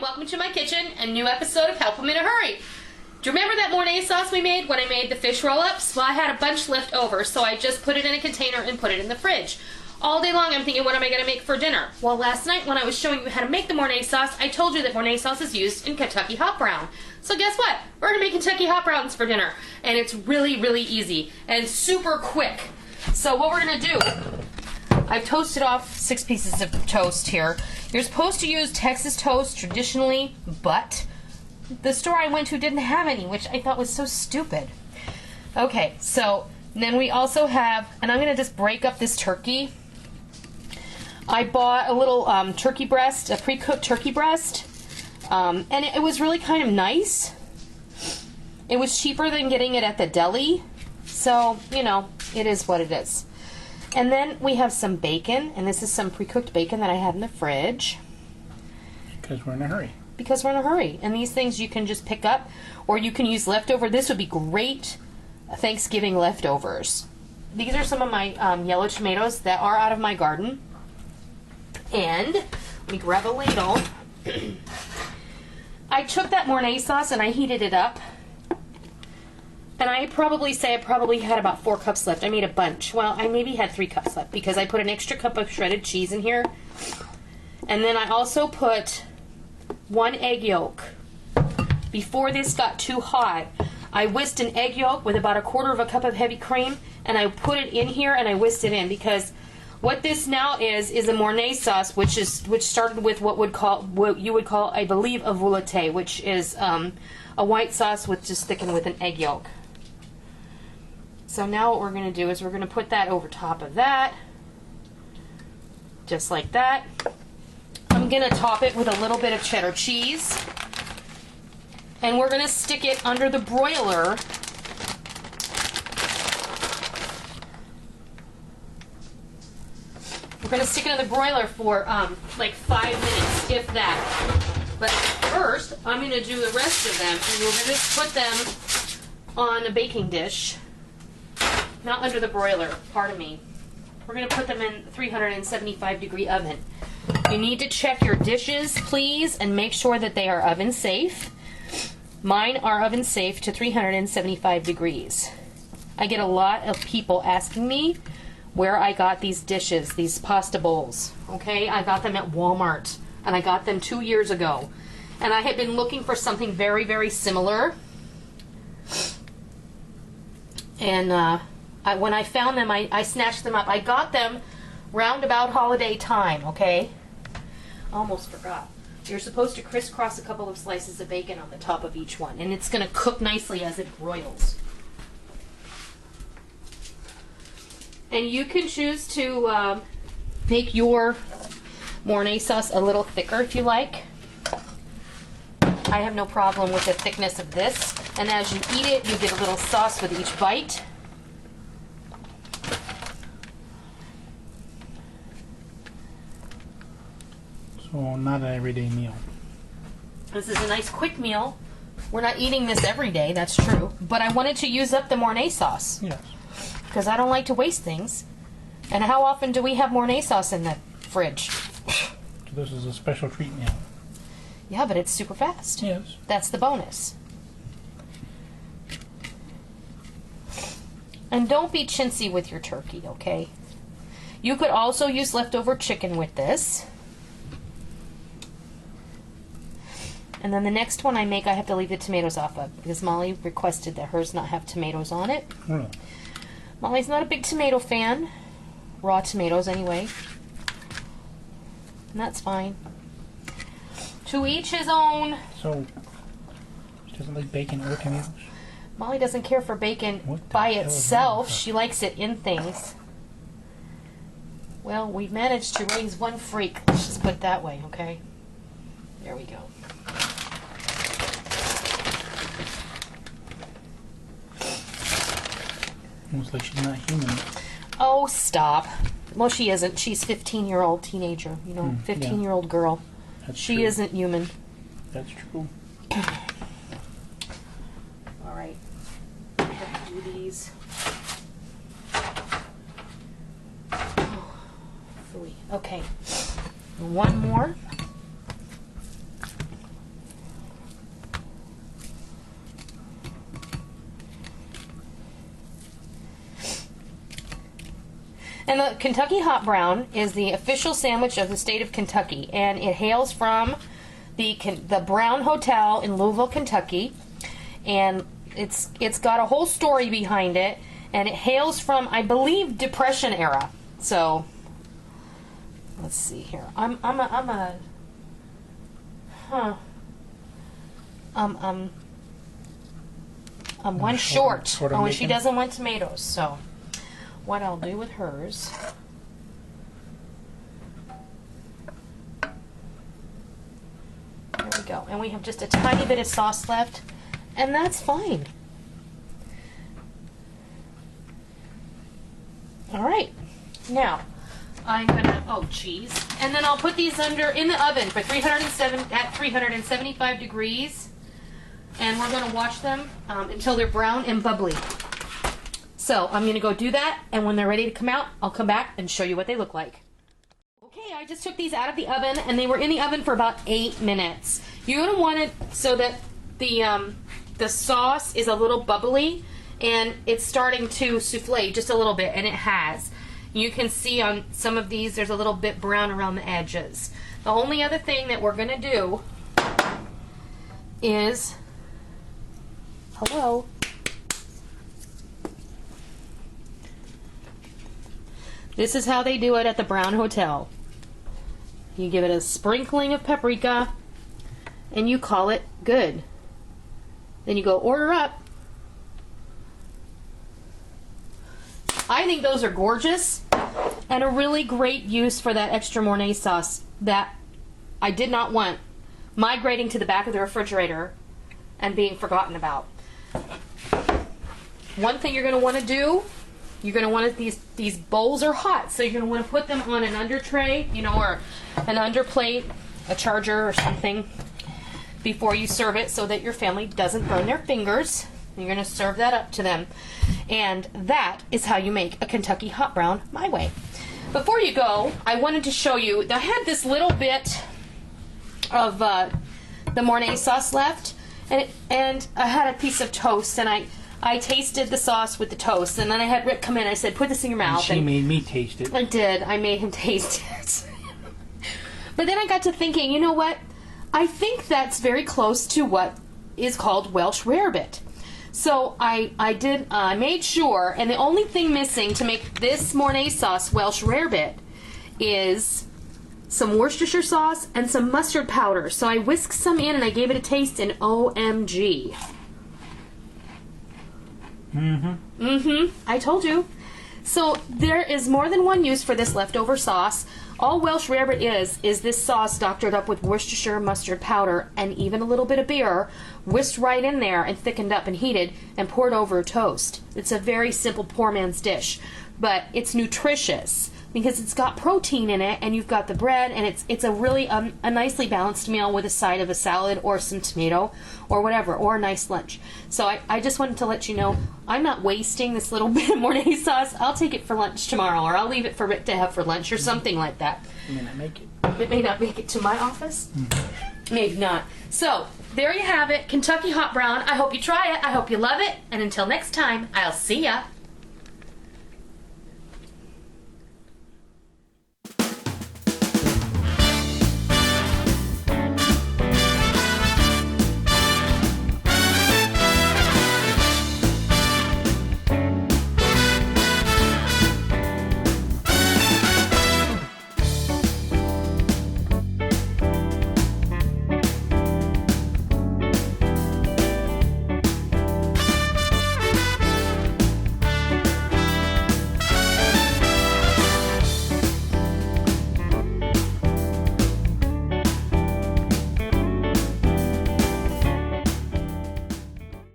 and welcome to my kitchen, a new episode of Help 'em in a Hurry. Do you remember that Mornay sauce we made when I made the fish roll-ups? Well, I had a bunch left over, so I just put it in a container and put it in the fridge. All day long I'm thinking, what am I going to make for dinner? Well, last night when I was showing you how to make the Mornay sauce, I told you that Mornay sauce is used in Kentucky hot brown. So guess what? We're going to make Kentucky hot browns for dinner. And it's really, really easy and super quick. So what we're going to do, I've toasted off 6 pieces of toast here. You're supposed to use Texas toast traditionally, but the store I went to didn't have any, which I thought was so stupid. Okay, so then we also have, and I'm going to just break up this turkey. I bought a little turkey breast, a pre-cooked turkey breast, and it was really kind of nice. It was cheaper than getting it at the deli, so, you know, it is what it is. And then we have some bacon, and this is some pre-cooked bacon that I had in the fridge. Because we're in a hurry. Because we're in a hurry. And these things you can just pick up, or you can use leftover. This would be great Thanksgiving leftovers. These are some of my yellow tomatoes that are out of my garden. And let me grab a ladle. I took that Mornay sauce and I heated it up. And I probably had about 4 cups left. I made a bunch. Well, I maybe had 3 cups left because I put an extra cup of shredded cheese in here. And then I also put 1 egg yolk. Before this got too hot, I whisked an egg yolk with about 1/4 cup of heavy cream, and I put it in here and I whisked it in, because what this now is a Mornay sauce, which started with what you would call, I believe, a velouté, which is a white sauce with just thickened with an egg yolk. So now what we're going to do is we're going to put that over top of that, just like that. I'm going to top it with a little bit of cheddar cheese, and we're going to stick it under the broiler. We're going to stick it in the broiler for like 5 minutes, if that. But first, I'm going to do the rest of them, and we're going to just put them on a baking dish. Not under the broiler, pardon me. We're going to put them in 375-degree oven. You need to check your dishes, please, and make sure that they are oven safe. Mine are oven safe to 375 degrees. I get a lot of people asking me where I got these dishes, these pasta bowls. Okay, I got them at Walmart, and I got them 2 years ago. And I had been looking for something very, very similar. And when I found them, I snatched them up. I got them round about holiday time, okay? Almost forgot. You're supposed to crisscross a couple of slices of bacon on the top of each one, and it's going to cook nicely as it broils. And you can choose to make your Mornay sauce a little thicker if you like. I have no problem with the thickness of this. And as you eat it, you get a little sauce with each bite. So not an everyday meal. This is a nice quick meal. We're not eating this every day, that's true. But I wanted to use up the Mornay sauce. Yes. Because I don't like to waste things. And how often do we have Mornay sauce in the fridge? So this is a special treat meal. Yeah, but it's super fast. Yes. That's the bonus. And don't be chintzy with your turkey, okay? You could also use leftover chicken with this. And then the next one I make, I have to leave the tomatoes off of, because Molly requested that hers not have tomatoes on it. Really? Molly's not a big tomato fan. Raw tomatoes, anyway. And that's fine. To each his own. So, she doesn't like bacon or tomatoes? Molly doesn't care for bacon by itself. She likes it in things. Well, we've managed to raise one freak. Let's just put it that way, okay? There we go. Almost like she's not human. Oh, stop. Well, she isn't. She's 15-year-old teenager, you know, 15-year-old girl. That's she true. isn't human. That's true. All right. I have to do these. Oh, phooey. Okay. One more. And the Kentucky Hot Brown is the official sandwich of the state of Kentucky, and it hails from the Brown Hotel in Louisville, Kentucky, and it's got a whole story behind it, and it hails from, I believe, Depression era. So let's see here. I'm one short. Oh, and she doesn't want tomatoes. So what I'll do with hers. There we go. And we have just a tiny bit of sauce left, and that's fine. All right. Now, I'm gonna, oh geez. And then I'll put these in the oven for 375 degrees. And we're gonna watch them until they're brown and bubbly. So I'm gonna go do that, and when they're ready to come out, I'll come back and show you what they look like. Okay, I just took these out of the oven, and they were in the oven for about 8 minutes. You're gonna want it so that the sauce is a little bubbly, and it's starting to souffle just a little bit, and it has. You can see on some of these, there's a little bit brown around the edges. The only other thing that we're gonna do is, hello. This is how they do it at the Brown Hotel. You give it a sprinkling of paprika, and you call it good. Then you go order up. I think those are gorgeous and a really great use for that extra Mornay sauce that I did not want migrating to the back of the refrigerator and being forgotten about. One thing you're going to want to do, you're going to want to, these bowls are hot, so you're going to want to put them on an under tray, you know, or an under plate, a charger or something before you serve it, so that your family doesn't burn their fingers. You're going to serve that up to them. And that is how you make a Kentucky Hot Brown my way. Before you go, I wanted to show you, I had this little bit of the Mornay sauce left, and I had a piece of toast, and I tasted the sauce with the toast, and then I had Rick come in and I said, put this in your mouth. And she made me taste it. I did. I made him taste it. But then I got to thinking, you know what? I think that's very close to what is called Welsh rarebit. So I made sure, and the only thing missing to make this Mornay sauce Welsh rarebit is some Worcestershire sauce and some mustard powder. So I whisked some in and I gave it a taste, and OMG. I told you. So there is more than one use for this leftover sauce. All Welsh rarebit is this sauce doctored up with Worcestershire mustard powder and even a little bit of beer, whisked right in there and thickened up and heated and poured over toast. It's a very simple poor man's dish, but it's nutritious because it's got protein in it, and you've got the bread, and it's a really a nicely balanced meal with a side of a salad or some tomato or whatever, or a nice lunch. So I just wanted to let you know I'm not wasting this little bit of Mornay sauce. I'll take it for lunch tomorrow, or I'll leave it for Rick to have for lunch or something like that. It may not make it. It may not make it to my office. Maybe not. So there you have it, Kentucky Hot Brown. I hope you try it. I hope you love it. And until next time, I'll see ya.